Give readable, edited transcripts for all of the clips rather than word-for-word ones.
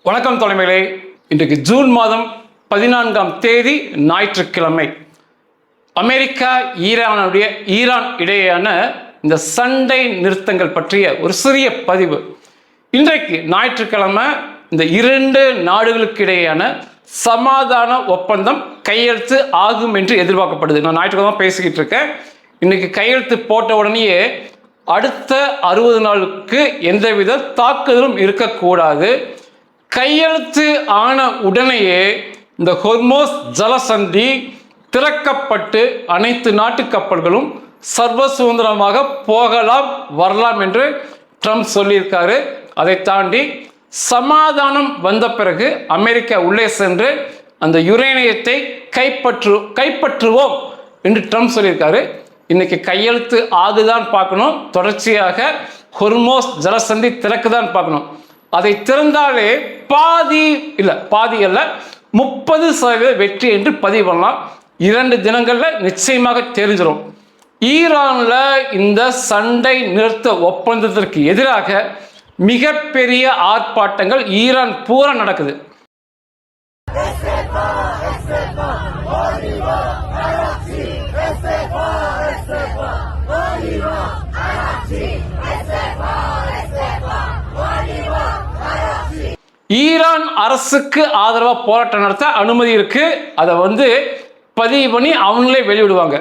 வணக்கம் தலைமையிலே. இன்றைக்கு ஜூன் மாதம் 14ஆம் தேதி ஞாயிற்றுக்கிழமை. அமெரிக்கா ஈரான் இடையேயான இந்த சண்டை நிறுத்தங்கள் பற்றிய ஒரு சிறிய பதிவு. இன்றைக்கு ஞாயிற்றுக்கிழமை இந்த இரண்டு நாடுகளுக்கு இடையேயான சமாதான ஒப்பந்தம் கையெழுத்து ஆகும் என்று எதிர்பார்க்கப்படுது. நான் ஞாயிற்றுக்கிழமை பேசிக்கிட்டு இருக்கேன். இன்னைக்கு கையெழுத்து போட்ட உடனேயே அடுத்த 60 நாளுக்கு எந்தவித தாக்குதலும் இருக்கக்கூடாது. கையெழுத்து ஆன உடனேயே இந்த ஹொர்மோஸ் ஜலசந்தி திறக்கப்பட்டு அனைத்து நாட்டு கப்பல்களும் சர்வ சுதந்திரமாக போகலாம் வரலாம் என்று ட்ரம்ப் சொல்லியிருக்காரு. அதை தாண்டி சமாதானம் வந்த பிறகு அமெரிக்கா உள்ளே சென்று அந்த யுரேனியத்தை கைப்பற்றுவோம் என்று ட்ரம்ப் சொல்லியிருக்காரு. இன்னைக்கு கையெழுத்து ஆகுதான் பார்க்கணும். தொடர்ச்சியாக ஹொர்மோஸ் ஜலசந்தி திறக்குதான் பார்க்கணும். அதை திறந்தாலே பாதி அல்ல 30% வெற்றி என்று பதிவு பண்ணலாம். 2 தினங்கள்ல நிச்சயமாக தெரிஞ்சிடும். ஈரான்ல இந்த சண்டை நிறுத்த ஒப்பந்தத்திற்கு எதிராக மிகப்பெரிய ஆர்ப்பாட்டங்கள் ஈரான் பூரா நடக்குது. ஈரான் அரசுக்கு ஆதரவா போராட்டம் நடத்த அனுமதி இருக்கு. அதை பதிவு பண்ணி அவங்களே வெளியிடுவாங்க.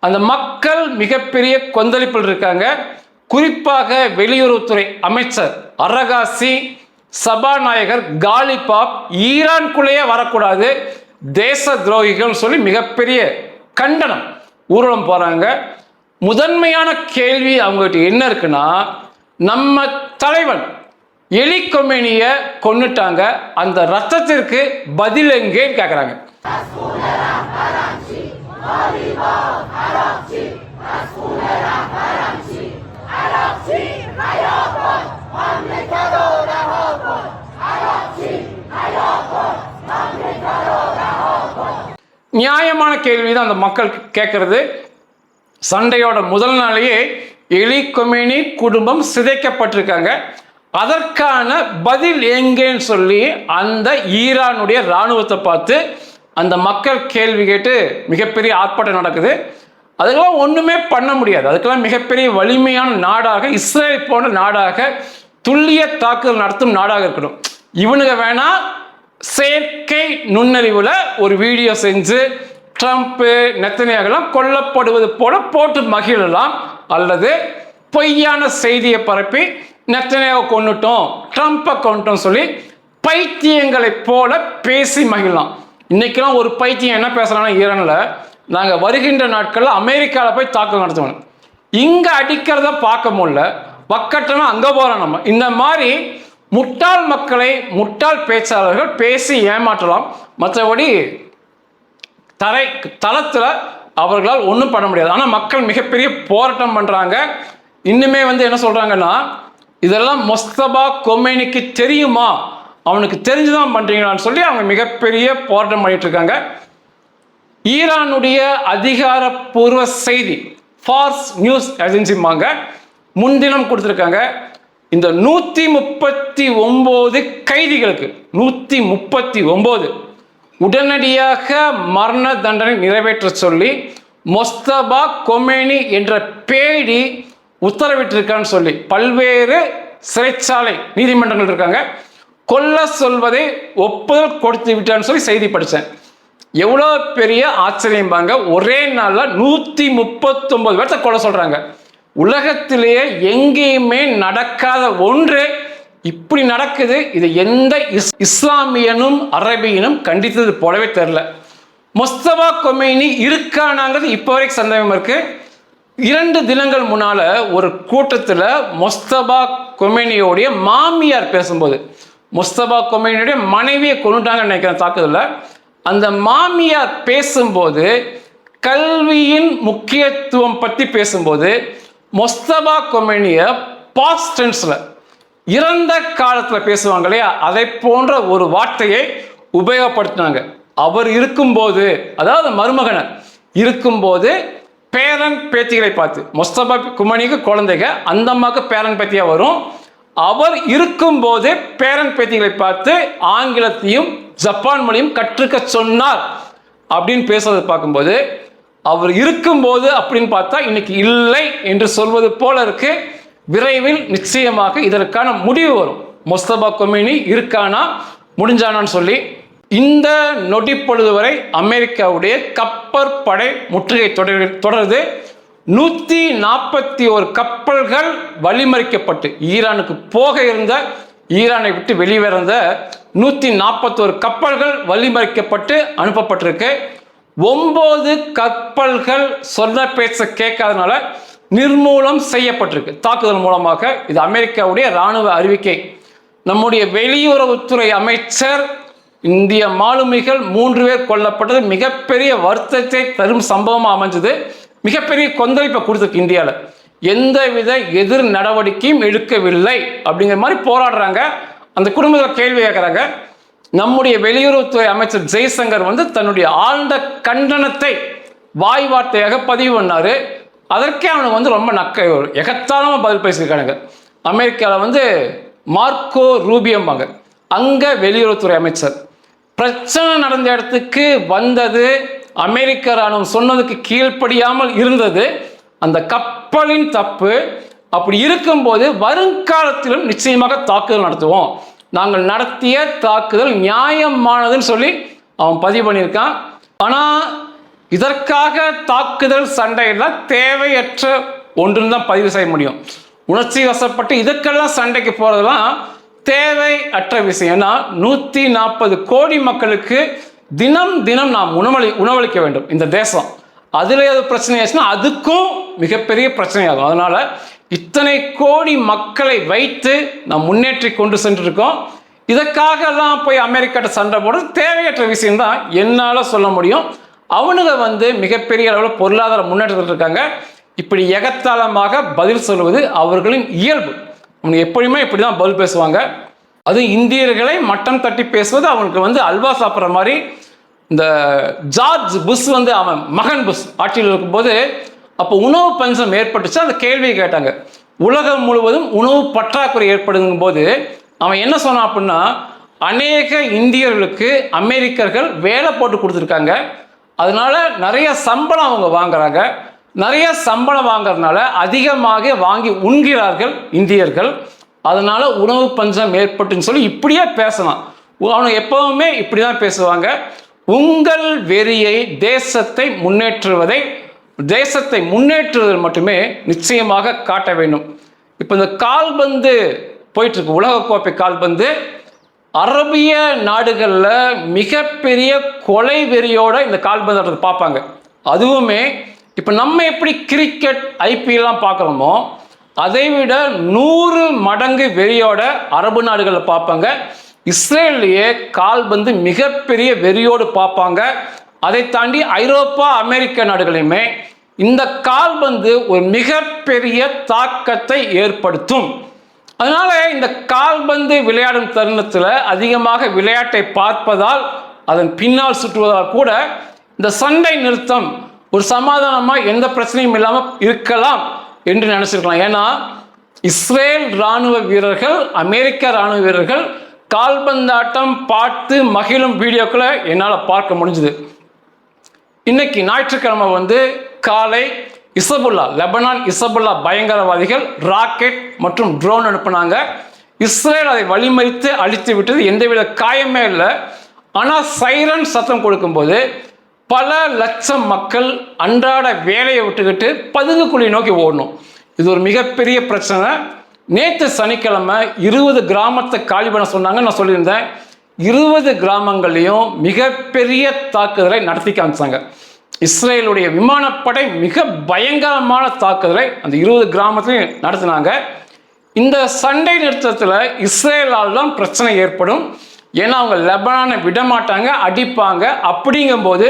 அந்த மக்கள் மிகப்பெரிய கொந்தளிப்பில் இருக்காங்க. குறிப்பாக வெளியுறவுத்துறை அமைச்சர் அரகாசி, சபாநாயகர் காலிபாப் ஈரான்குள்ளேயே வரக்கூடாது, தேச துரோகிகள் சொல்லி மிகப்பெரிய கண்டனம் ஊர்வலம் போறாங்க. முதன்மையான கேள்வி அவங்ககிட்ட என்ன இருக்குன்னா, நம்ம தலைவன் எலி கொமேனிய கொன்னுட்டாங்க, அந்த ரத்தத்திற்கு பதில் எங்கேன்னு கேட்குறாங்க. நியாயமான கேள்விதான் அந்த மக்கள் கேட்கறது. சண்டையோட முதல் நாளையே எலி கொமேனி குடும்பம் சிதைக்கப்பட்டிருக்காங்க. அதற்கான பதில் எங்கேன்னு சொல்லி அந்த ஈரானுடைய இராணுவத்தை பார்த்து அந்த மக்கள் கேள்வி கேட்டு மிகப்பெரிய ஆர்ப்பாட்டம் நடக்குது. அதுக்கெல்லாம் ஒன்றுமே பண்ண முடியாது. அதுக்கெல்லாம் மிகப்பெரிய வலிமையான நாடாக இஸ்ரேல் போன்ற நாடாக துல்லிய தாக்குதல் நடத்தும் நாடாக இருக்கணும். இவனுங்க வேணா செயற்கை நுண்ணறிவுல ஒரு வீடியோ செஞ்சு ட்ரம்ப் நெத்தனியாகலாம் கொல்லப்படுவது போல போட்டு மகிழலாம், அல்லது பொய்யான செய்தியை பரப்பி நெத்தனியாக கொண்டுட்டோம், ட்ரம்ப்பை கொண்டுட்டோம் சொல்லி பைத்தியங்களை போல பேசி மகிழலாம். இன்னைக்கெல்லாம் ஒரு பைத்தியம் என்ன பேசுறாங்கன்னா, ஈரானில் நாங்கள் வருகின்ற நாட்களில் அமெரிக்காவில் போய் தாக்குதல் நடத்துவோம், இங்கே அடிக்கிறத பார்க்க முடியல, பக்கட்டனா அங்கே போகிறோம். நம்ம இந்த மாதிரி முட்டாள் மக்களை முட்டாள் பேச்சாளர்கள் பேசி ஏமாற்றலாம். மற்றபடி தளத்தில் அவர்களால் ஒன்றும் பண்ண முடியாது. ஆனால் மக்கள் மிகப்பெரிய போராட்டம் பண்ணுறாங்க. இன்னுமே என்ன சொல்கிறாங்கன்னா, இதெல்லாம் முஸ்தபா கொமேனிக்கு தெரியுமா, அவனுக்கு தெரிஞ்சுதான் பண்ணுறீங்களான்னு சொல்லி அவங்க மிகப்பெரிய போராட்டம் பண்ணிட்டு இருக்காங்க. ஈரானுடைய அதிகாரப்பூர்வ செய்தி ஃபார்ஸ் நியூஸ் ஏஜென்சிமாங்க முன்தினம் கொடுத்துருக்காங்க. இந்த 139 கைதிகளுக்கு 139 உடனடியாக மரண தண்டனை நிறைவேற்ற சொல்லி முஸ்தபா கொமேனி என்ற பேடி உத்தரவிட்டிருக்கான்னு சொல்லி பல்வேறு சிறைச்சாலை நீதிமன்றங்கள் இருக்காங்க. கொல்ல சொல்வதை ஒப்புதல் கொடுத்து விட்டான்னு சொல்லி செய்தி படித்தேன். எவ்வளோ பெரிய ஆச்சரியம் பாங்க. ஒரே நாளில் 139 பேர்த்த கொல்ல சொல்றாங்க. உலகத்திலேயே எங்கேயுமே நடக்காத ஒன்று இப்படி நடக்குது. இது எந்த இஸ்லாமியனும் அரபியனும் கண்டித்தது போலவே தெரியல. முஸ்தபா கொமேனி இருக்கானாங்கிறது இப்போ வரைக்கும் சந்தேகம் இருக்கு. 2 தினங்கள் முன்னால ஒரு கூட்டத்தில் முஸ்தபா கொமேனியோடைய மாமியார் பேசும்போது, முஸ்தபா கொமேனியோடைய மனைவியை கொண்டுட்டாங்கன்னு நினைக்கிறேன் தாக்குதல, அந்த மாமியார் பேசும்போது கல்வியின் முக்கியத்துவம் பற்றி பேசும்போது முஸ்தபா கொமேனிய பாஸ்ட் டென்ஸ்ல இறந்த காலத்தில் பேசுவாங்க இல்லையா, அதை போன்ற ஒரு வார்த்தையை உபயோகப்படுத்தினாங்க. அவர் இருக்கும்போது, அதாவது மருமகனை இருக்கும்போது பேரன் பேத்திகளை பார்த்து, முஸ்தபா கொமேனிக்கு குழந்தைங்க, அந்த அம்மாவுக்கு பேரன் பேத்தியா வரும். அவர் இருக்கும்போது பேரன் பேத்திகளை பார்த்து ஆங்கிலத்தையும் ஜப்பான் மொழியும் கற்றுக்க சொன்னார் அப்படின்னு பேசுவதை பார்க்கும்போது, அவர் இருக்கும்போது அப்படின்னு பார்த்தா இன்னைக்கு இல்லை என்று சொல்வது போல இருக்கு. விரைவில் நிச்சயமாக இதற்கான முடிவு வரும். முஸ்தபா கொமேனி இருக்கானா முடிஞ்சானான்னு சொல்லி. இந்த நொடிப்பொழுது வரை அமெரிக்காவுடைய கப்பற்படை முற்றுகை தொடருது. 141 கப்பல்கள் வழிமறிக்கப்பட்டு ஈரானுக்கு போக இருந்த, ஈரானை விட்டு வெளிவந்த 141 கப்பல்கள் வழிமறிக்கப்பட்டு அனுப்பப்பட்டிருக்கு. 9 கப்பல்கள் சொன்ன பேச்ச கேட்காதனால நிர்மூலம் செய்யப்பட்டிருக்கு தாக்குதல் மூலமாக. இது அமெரிக்காவுடைய இராணுவ அறிவிக்கை. நம்முடைய வெளியுறவுத்துறை அமைச்சர், இந்திய மாலுமிகள் 3 பேர் கொல்லப்பட்டது மிகப்பெரிய வருத்தத்தை தரும் சம்பவமாக அமைஞ்சது. மிகப்பெரிய கொந்தளிப்பை கொடுத்துருக்கு. இந்தியாவில் எந்தவித எதிர் நடவடிக்கையும் எடுக்கவில்லை அப்படிங்கிற மாதிரி போராடுறாங்க. அந்த குடும்பத்தில் கேள்வி கேட்குறாங்க. நம்முடைய வெளியுறவுத்துறை அமைச்சர் ஜெய்சங்கர் தன்னுடைய ஆழ்ந்த கண்டனத்தை வாய் வார்த்தையாக பதிவு பண்ணாரு. அதற்கே அவனுக்கு ரொம்ப எகத்தாளமாக பதில் பேசியிருக்கானுங்க. அமெரிக்காவில் மார்க்கோ ரூபியம்பாங்க, அங்கே வெளியுறவுத்துறை அமைச்சர். பிரச்சனை நடந்த இடத்துக்கு வந்தது, அமெரிக்க ராணுவம் சொன்னதுக்கு கீழ்ப்படியாமல் இருந்தது அந்த கப்பலின் தப்பு. அப்படி இருக்கும்போது வருங்காலத்திலும் நிச்சயமாக தாக்குதல் நடத்துவோம், நாங்கள் நடத்திய தாக்குதல் நியாயமானதுன்னு சொல்லி அவன் பதிவு பண்ணியிருக்கான். ஆனால் இதற்காக தாக்குதல் சண்டையெல்லாம் தேவையற்ற ஒன்றுன்னு தான் பதிவு செய்ய முடியும். உணர்ச்சி வசப்பட்டு இதுக்கெல்லாம் சண்டைக்கு போகிறதெல்லாம் தேவையற்ற விஷயம். ஏன்னா 140 கோடி மக்களுக்கு தினம் தினம் நாம் உணவளிக்க வேண்டும் இந்த தேசம். அதில் ஏதோ பிரச்சனை ஆச்சுன்னா அதுக்கும் மிகப்பெரிய பிரச்சனையாகும். அதனால இத்தனை கோடி மக்களை வைத்து நாம் முன்னேற்றி கொண்டு சென்றிருக்கோம். இதற்காகலாம் போய் அமெரிக்காட்ட சண்டை போடுறது தேவையற்ற விஷயம்தான் என்னால் சொல்ல முடியும். அவனுங்க மிகப்பெரிய அளவில் பொருளாதார முன்னேற்றத்தில் இருக்காங்க. இப்படி எகத்தாளமாக பதில் சொல்வது அவர்களின் இயல்பு. அவங்க எப்படியுமே இப்படி தான் பதில் பேசுவாங்க. அது இந்தியர்களை மட்டம் தட்டி பேசுவது அவனுக்கு அல்வா சாப்பிட்ற மாதிரி. இந்த ஜார்ஜ் புஷ் அவன் மகன் புஷ் ஆட்சியில் இருக்கும்போது அப்போ உணவு பஞ்சம் ஏற்பட்டுச்சு. அந்த கேள்வியை கேட்டாங்க. உலகம் முழுவதும் உணவு பற்றாக்குறை ஏற்படுங்கும் போது அவன் என்ன சொன்னான் அப்படின்னா, அநேக இந்தியர்களுக்கு அமெரிக்கர்கள் வேலை போட்டு கொடுத்துருக்காங்க, அதனால நிறைய சம்பளம் அவங்க வாங்குறாங்க, நிறைய சம்பளம் வாங்குறதுனால அதிகமாக வாங்கி உண்கிறார்கள் இந்தியர்கள், அதனால உணவு பஞ்சம் ஏற்பட்டுன்னு சொல்லி இப்படியே பேசலாம். அவனை எப்பவுமே இப்படி தான் பேசுவாங்க. உங்கள் வெறியை தேசத்தை முன்னேற்றுவதில் மட்டுமே நிச்சயமாக காட்ட வேண்டும். இப்போ இந்த கால்பந்து போயிட்டு இருக்கு, உலகக்கோப்பை கால்பந்து. அரபிய நாடுகளில் மிகப்பெரிய கொலை வெறியோட இந்த கால்பந்து பார்ப்பாங்க. அதுவுமே இப்போ நம்ம எப்படி கிரிக்கெட் ஐபிஎல்லாம் பார்க்குறோமோ அதை விட 100 மடங்கு வெறியோட அரபு நாடுகளில் பார்ப்பாங்க. இஸ்ரேல்லையே கால்பந்து மிகப்பெரிய வெறியோடு பார்ப்பாங்க. அதை தாண்டி ஐரோப்பா அமெரிக்க நாடுகளையுமே இந்த கால்பந்து ஒரு மிகப்பெரிய தாக்கத்தை ஏற்படுத்தும். அதனால இந்த கால்பந்து விளையாடும் தருணத்தில் அதிகமாக விளையாட்டை பார்ப்பதால் அதன் பின்னால் சுற்றுவதால் கூட இந்த சண்டை நிறுத்தம் ஒரு சமாதானமாக எந்த பிரச்சனையும் இல்லாமல் இருக்கலாம் என்று நினைச்சிருக்கலாம். ஏன்னா இஸ்ரேல் இராணுவ வீரர்கள், அமெரிக்க இராணுவ வீரர்கள் கால்பந்தாட்டம் பார்த்து மகிழும் வீடியோக்களை என்னால் பார்க்க முடிஞ்சுது. இன்னைக்கு ஞாயிற்றுக்கிழமை காலை லெபனான் இசபுல்லா பயங்கரவாதிகள் ராக்கெட் மற்றும் ட்ரோன் அனுப்புனாங்க. இஸ்ரேல் அதை வழிமறித்து அழித்து விட்டது, எந்தவித காயமே இல்லை. ஆனால் சைரன் சத்தம் கொடுக்கும்போது பல லட்சம் மக்கள் அன்றாட வேலையை விட்டுக்கிட்டு பதுங்குக்குழி நோக்கி ஓடணும். இது ஒரு மிகப்பெரிய பிரச்சனை. நேற்று சனிக்கிழமை 20 கிராமத்தை காலி பண்ண சொன்னாங்க. நான் சொல்லியிருந்தேன் 20 கிராமங்களையும் மிகப்பெரிய தாக்குதலை நடத்தி காமிச்சாங்க. இஸ்ரேலுடைய விமானப்படை மிக பயங்கரமான தாக்குதலை அந்த 20 கிராமத்திலையும் நடத்தினாங்க. இந்த சண்டை நிறுத்தத்தில் இஸ்ரேலால் தான் பிரச்சனை ஏற்படும். ஏன்னா அவங்க லெபனானை விடமாட்டாங்க, அடிப்பாங்க. அப்படிங்கும்போது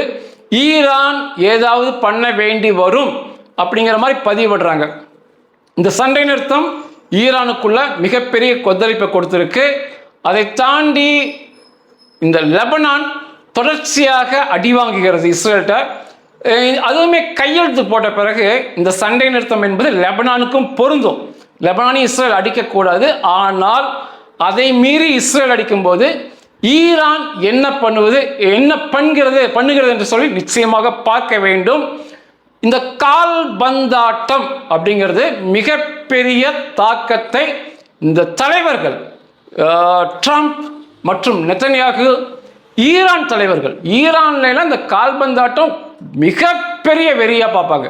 ஈரான் ஏதாவது பண்ண வேண்டி வரும் அப்படிங்கிற மாதிரி பதிவிடுறாங்க. இந்த சண்டை நிறுத்தம் ஈரானுக்குள்ள மிகப்பெரிய கொந்தளிப்பை கொடுத்துருக்கு. அதை தாண்டி இந்த லெபனான் தொடர்ச்சியாக அடி வாங்குகிறது இஸ்ரேல்கிட்ட. அதுவுமே கையெழுத்து போட்ட பிறகு இந்த சண்டை நிறுத்தம் என்பது லெபனானுக்கும் பொருந்தும். லெபனானை இஸ்ரேல் அடிக்கக்கூடாது. ஆனால் அதை மீறி இஸ்ரேல் அடிக்கும்போது ஈரான் என்ன பண்ணுகிறது என்று சொல்லி நிச்சயமாக பார்க்க வேண்டும். இந்த கால்பந்தாட்டம் அப்படிங்கிறது மிகப்பெரிய தாக்கத்தை இந்த தலைவர்கள் ட்ரம்ப் மற்றும் நெத்தன்யாகு, ஈரான் தலைவர்கள், ஈரான்ல இந்த கால்பந்தாட்டம் மிகப்பெரிய வெறியா பார்ப்பாங்க.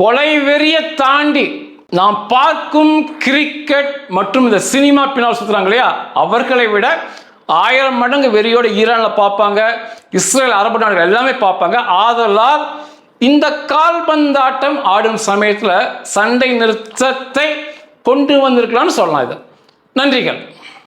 கொலை வெறியை தாண்டி நாம் பார்க்கும் கிரிக்கெட் மற்றும் இந்த சினிமா பின்னால் சுற்றுறாங்க இல்லையா, அவர்களை விட 1000 மடங்கு வெறியோட ஈரானில் பார்ப்பாங்க. இஸ்ரேல், அரபு நாடுகள் எல்லாமே பார்ப்பாங்க. ஆதலால் இந்த கால்பந்தாட்டம் ஆடும் சமயத்தில் சண்டை நிறுத்தத்தை கொண்டு வந்திருக்கலாம்னு சொல்லலாம். இது நன்றிகள்.